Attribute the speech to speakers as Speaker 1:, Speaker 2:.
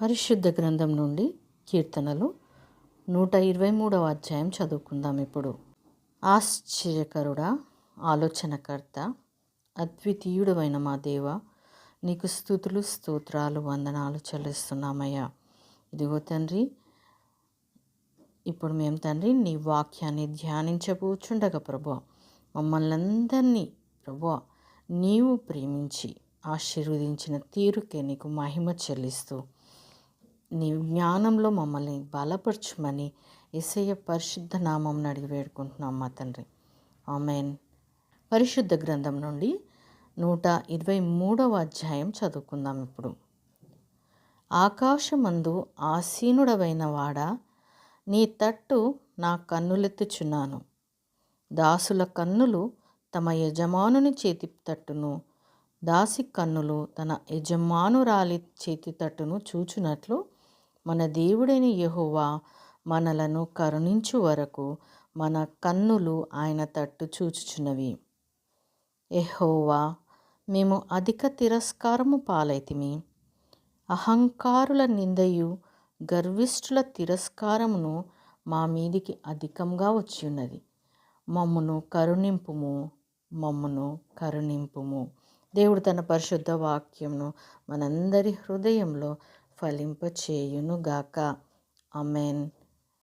Speaker 1: పరిశుద్ధ గ్రంథం నుండి కీర్తనలు 123వ అధ్యాయం చదువుకుందాం. ఇప్పుడు ఆశ్చర్యకరుడా, ఆలోచనకర్త, అద్వితీయుడవైన మా దేవ, నీకు స్తుతులు స్తోత్రాలు వందనాలు చెల్లిస్తున్నామయ్యా. ఇదిగో తండ్రి, ఇప్పుడు మేము తండ్రి నీ వాక్యాన్ని ధ్యానించబోచుండగా ప్రభువా, మమ్మల్ని అందరినీ ప్రభువా నీవు ప్రేమించి ఆశీర్వదించిన తీరుకే నీకు మహిమ చెల్లిస్తూ నీ జ్ఞానంలో మమ్మల్ని బలపరచుమని యేసయ్య పరిశుద్ధ నామం అడిగి వేడుకుంటున్నాం మా తండ్రి. ఆమేన్. పరిశుద్ధ గ్రంథం నుండి 123వ అధ్యాయం చదువుకుందాం. ఇప్పుడు ఆకాశమందు ఆసీనుడవైన వాడా, నీ తట్టు నా కన్నులెత్తుచున్నాను. దాసుల కన్నులు తమ యజమానుని చేతి తట్టును, దాసి కన్నులు తన యజమానురాలి చేతి తట్టును చూచునట్లు మన దేవుడైన యెహోవా మనలను కరుణించు వరకు మన కన్నులు ఆయన తట్టు చూచుచున్నవి. యెహోవా, మేము అధిక తిరస్కారము పాలైతిమి. అహంకారుల నిందయు గర్విష్ఠుల తిరస్కారమును మా మీదికి అధికంగా వచ్చి ఉన్నది. మమ్మును కరుణింపుము, మమ్మును కరుణింపుము. దేవుడు తన పరిశుద్ధ వాక్యమును మనందరి హృదయంలో ఫలింపచేయునుగాక. ఆమేన్.